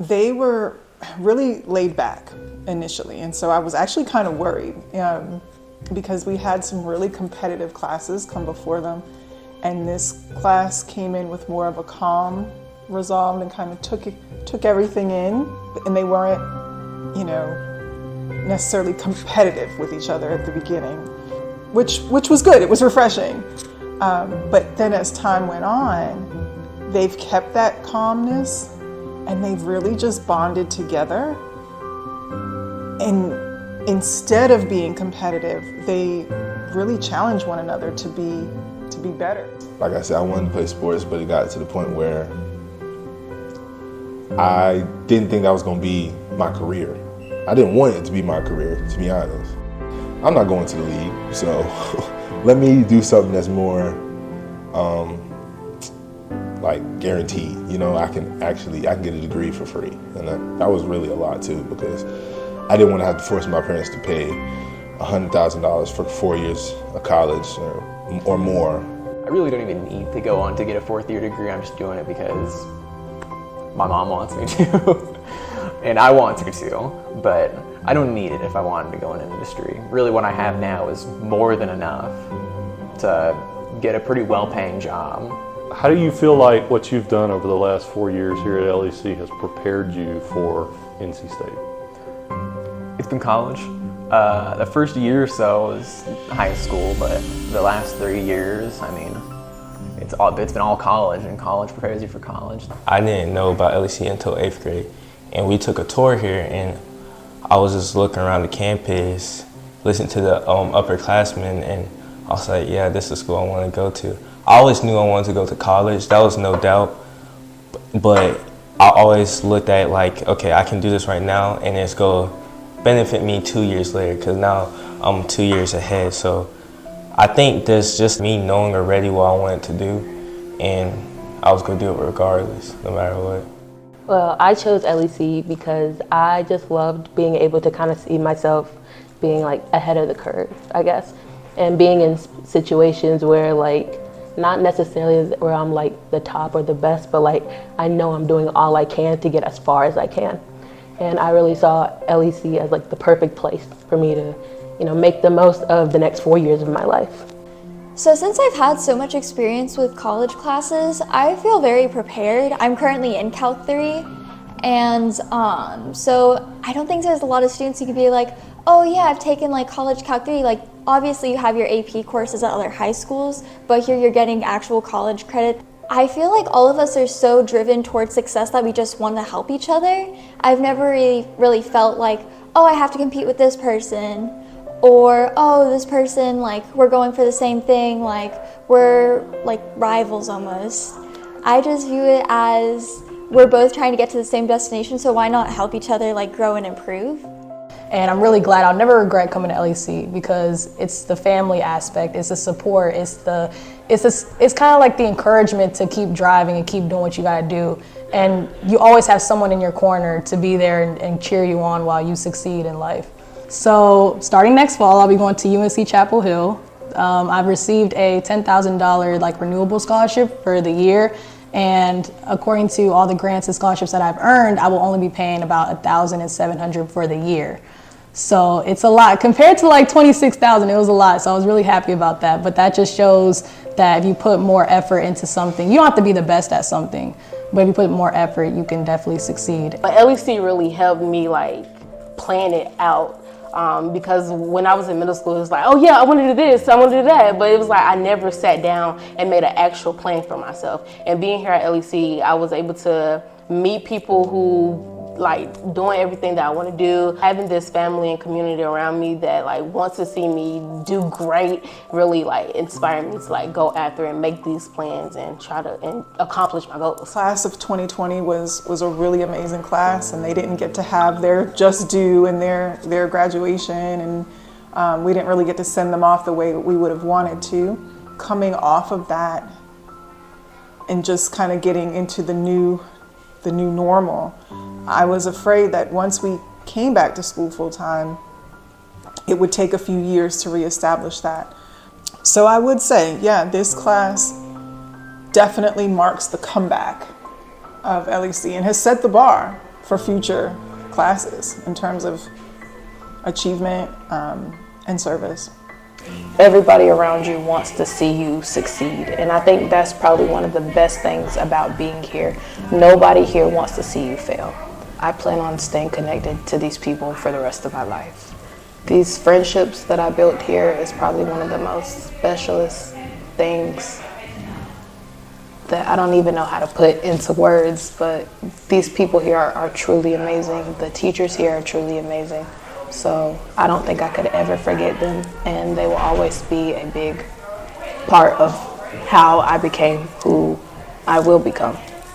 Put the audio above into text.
they were really laid back initially. And so I was actually kind of worried because we had some really competitive classes come before them. And this class came in with more of a calm resolve and kind of took everything in. And they weren't, necessarily competitive with each other at the beginning, which was good. It was refreshing. But then as time went on, they've kept that calmness and they've really just bonded together. And instead of being competitive, they really challenge one another to be better. Like I said, I wanted to play sports, but it got to the point where I didn't think that was going to be my career. I didn't want it to be my career, to be honest. I'm not going to the league, so let me do something that's more like guaranteed. I can get a degree for free. And that was really a lot too, because I didn't want to have to force my parents to pay $100,000 for 4 years of college or more. I really don't even need to go on to get a fourth year degree. I'm just doing it because my mom wants me to. And I want her to, but I don't need it if I wanted to go in an industry. Really what I have now is more than enough to get a pretty well-paying job. How do you feel like what you've done over the last 4 years here at LEC has prepared you for NC State? It's been college. The first year or so was high school, but the last 3 years, it's been all college, and college prepares you for college. I didn't know about LEC until 8th grade, and we took a tour here, and I was just looking around the campus, listening to the upperclassmen, and I was like, yeah, this is the school I want to go to. I always knew I wanted to go to college, that was no doubt, but I always looked at like, okay, I can do this right now, and it's going to benefit me 2 years later, because now I'm 2 years ahead. So I think there's just me knowing already what I wanted to do, and I was going to do it regardless, no matter what. Well, I chose LEC because I just loved being able to kind of see myself being like ahead of the curve, I guess, and being in situations where like, not necessarily where I'm like the top or the best, but like I know I'm doing all I can to get as far as I can. And I really saw LEC as like the perfect place for me to, make the most of the next 4 years of my life. So since I've had so much experience with college classes, I feel very prepared. I'm currently in Calc 3, and so I don't think there's a lot of students who could be like, oh yeah, I've taken like college Calc 3. Like obviously you have your AP courses at other high schools, but here you're getting actual college credit. I feel like all of us are so driven towards success that we just want to help each other. I've never really felt like, oh, I have to compete with this person, or oh, this person, like we're going for the same thing, like we're like rivals almost. I just view it as we're both trying to get to the same destination, so why not help each other like grow and improve? And I'm really glad. I'll never regret coming to LEC because it's the family aspect, it's the support, it's kind of like the encouragement to keep driving and keep doing what you gotta do. And you always have someone in your corner to be there and cheer you on while you succeed in life. So starting next fall, I'll be going to UNC Chapel Hill. I've received a $10,000 like renewable scholarship for the year. And according to all the grants and scholarships that I've earned, I will only be paying about $1,700 for the year. So it's a lot compared to like $26,000. It was a lot. So I was really happy about that. But that just shows that if you put more effort into something, you don't have to be the best at something, but if you put more effort, you can definitely succeed. But LEC really helped me like plan it out. Because when I was in middle school, it was like, oh yeah, I want to do this, I want to do that. But it was like I never sat down and made an actual plan for myself. And being here at LEC, I was able to meet people who like doing everything that I want to do. Having this family and community around me that like wants to see me do great really like inspired me to like go after and make these plans and try to accomplish my goals. Class of 2020 was a really amazing class, and they didn't get to have their just due and their graduation, and we didn't really get to send them off the way we would have wanted to. Coming off of that and just kind of getting into the new normal, I was afraid that once we came back to school full time, it would take a few years to reestablish that. So I would say, yeah, this class definitely marks the comeback of LEC and has set the bar for future classes in terms of achievement and service. Everybody around you wants to see you succeed, and I think that's probably one of the best things about being here. Nobody here wants to see you fail. I plan on staying connected to these people for the rest of my life. These friendships that I built here is probably one of the most specialist things that I don't even know how to put into words, but these people here are truly amazing. The teachers here are truly amazing. So I don't think I could ever forget them, and they will always be a big part of how I became who I will become.